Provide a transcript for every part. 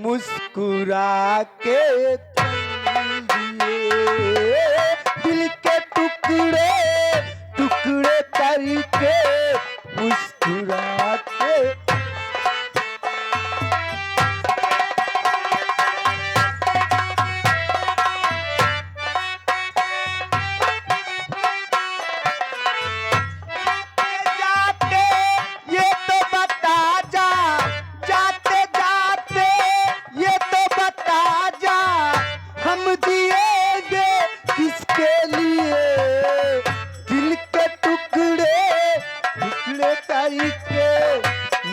मुस्कुरा के चल दिए, दिल के टुकड़े टुकड़े करके मुस्कुरा के। जाते ये तो बता जा, जाते जाते ये तो बता जा, हम दिएंगे किसके लिए, दिल के टुकड़े टुकड़े करके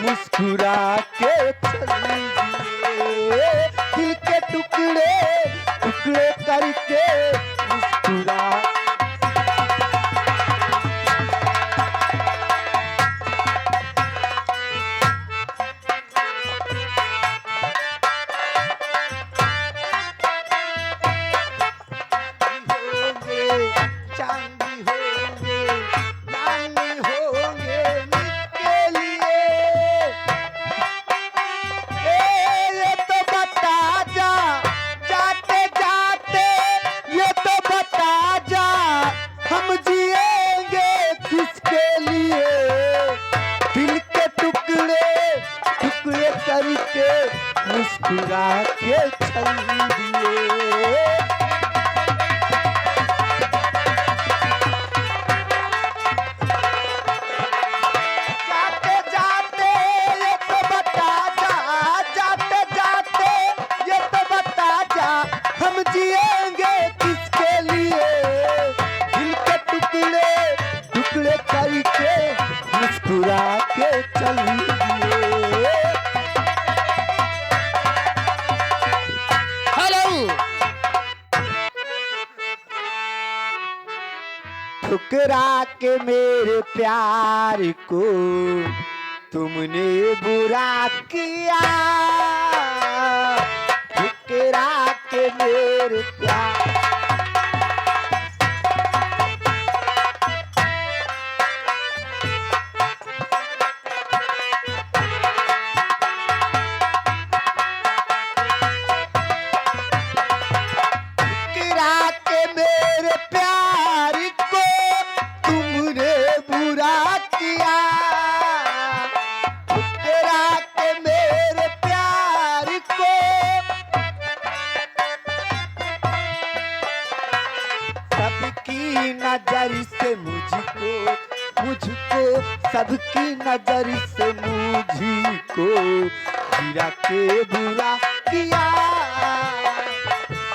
मुस्कुरा के चल दिए, दिल के टुकड़े टुकड़े करके मुस्कुरा। चांदी होंगे चांदी होंगे मुझके लिए, ये तो बता जा, जाते जाते ये तो बता जा, हम जिएंगे किसके लिए, दिल के टुकड़े टुकड़े करके मुस्कुरा के चल दिए। जिएंगे किसके लिए, दिल के टुकड़े टुकड़े करके मुस्कुरा के चल दिए। हेलो ठुकरा के मेरे प्यार को तुमने बुरा किया, ठुकरा के मेरे प्यार। ठुकरा के मेरे प्यार को तुमने बुरा किया, ठुकरा के मेरे प्यार को सबकी नजर से मुझको मुझको सबकी नजर से मुझको गिरा के बुरा किया,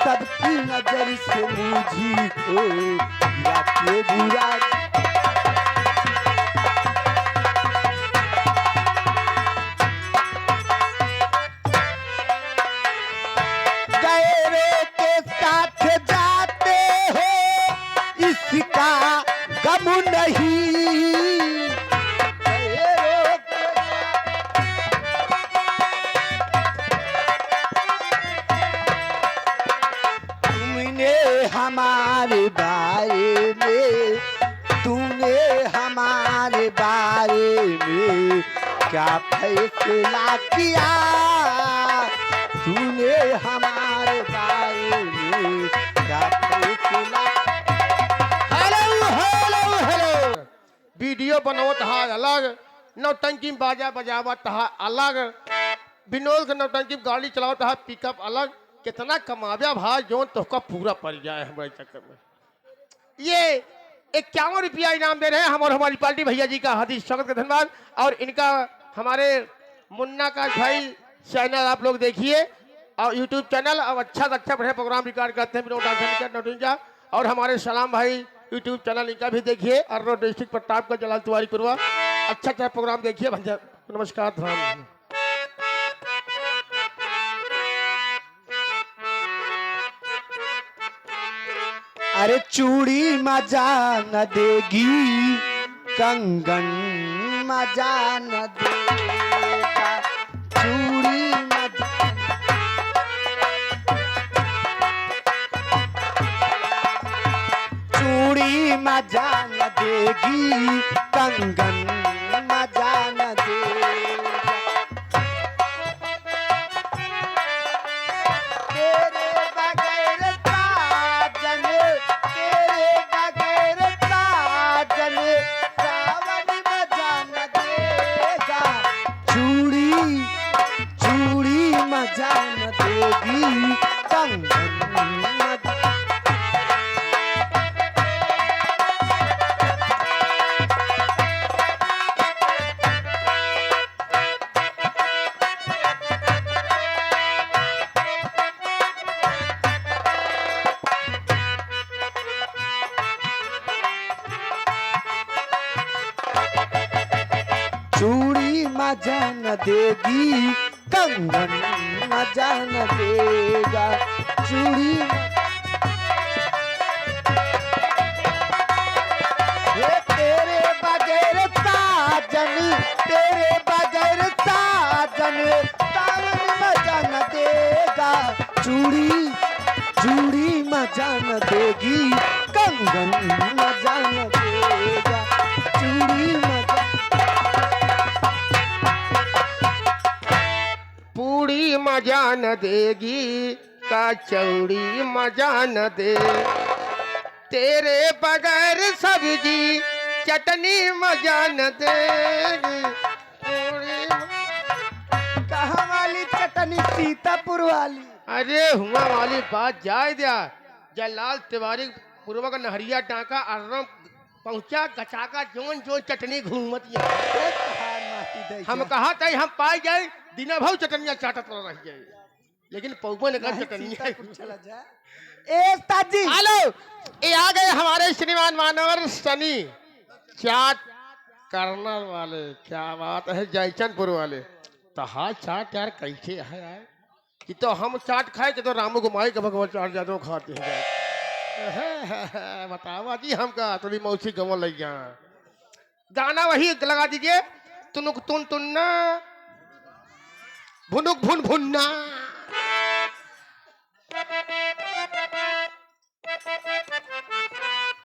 सबकी नजर से मुझको गिरा के बुरा। गैरों के साथ जाते हो इसका गम नहीं, तुमने हमारे बारे में, तूने हमारे बारे में क्या फैसला किया, तूने हमारे बारे में क्या फैसला। हेलो हेलो हेलो वीडियो बनावत हा अलग, नौटंकी बाजा बजावत हा अलग, बिनोल के नौटंकी गाड़ी चलावत हा पिकअप अलग। कितना कमाव्या भाई जो तो पूरा पड़ जाए हमारे चक्कर में। ये 51 रुपया इनाम दे रहे हैं हम और हमारी पार्टी भैया जी का हार्दिक स्वागत का धन्यवाद। और इनका हमारे मुन्ना का भाई चैनल आप लोग देखिए और यूट्यूब चैनल, और अच्छा से अच्छा बढ़िया प्रोग्राम रिकॉर्ड करते हैं विनोद नौटिंजा। और हमारे सलाम भाई यूट्यूब चैनल इनका भी देखिए, अर्रो डिस्ट्रिक्ट प्रताप का जलाल तिवारी पुरवा, अच्छा अच्छा प्रोग्राम देखिए भैया। नमस्कार धन्यवाद। अरे चूड़ी मजा न देगी, कंगन मजा न देगा, चूड़ी मजा चूड़ी मजा न देगी, कंगन मजा न देगा। मजा न देगी, कंगन मजा न देगा, चूड़ी ये तेरे बगैर साजन, तेरे बगैर साजन, सावन मजा न देगा, चूड़ी चूड़ी मजा न देगी, कंगन मजा न देगा, चूड़ी मजा। पूरी मजा न देगी, कचौड़ी मजा न दे, तेरे बगैर सब्जी चटनी मजा न देगी, पूरी कहाँ वाली चटनी? सीतापुर वाली। अरे हुआ वाली बात जाए दिया। जलाल तिवारी पूर्वक नहरिया टाका अर्रम पहुंचा गचाका जोन जोन चटनी घूमतिया। हम कहा था हम पाई जाए दिना भर चटनिया चाटत रह जाए, लेकिन पौबो ने कर चटनिया चला जाए। ए ताजी हेलो, ये आ गए हमारे श्रीमान मानवर सनी चाट कर्नल वाले। क्या बात है, जयचंदपुर वाले। तहा चाट यार कैसे है यार, कि तो हम चाट खाए कि तो रामू गुमाई के भगवान चाट जादो खाते हैं। बताओ जी हमका थोड़ी मौसी गंव लग गया। गाना वही लगा दीजिए, तुनुक तुन तुन्ना भुनुक भुन भुन्ना।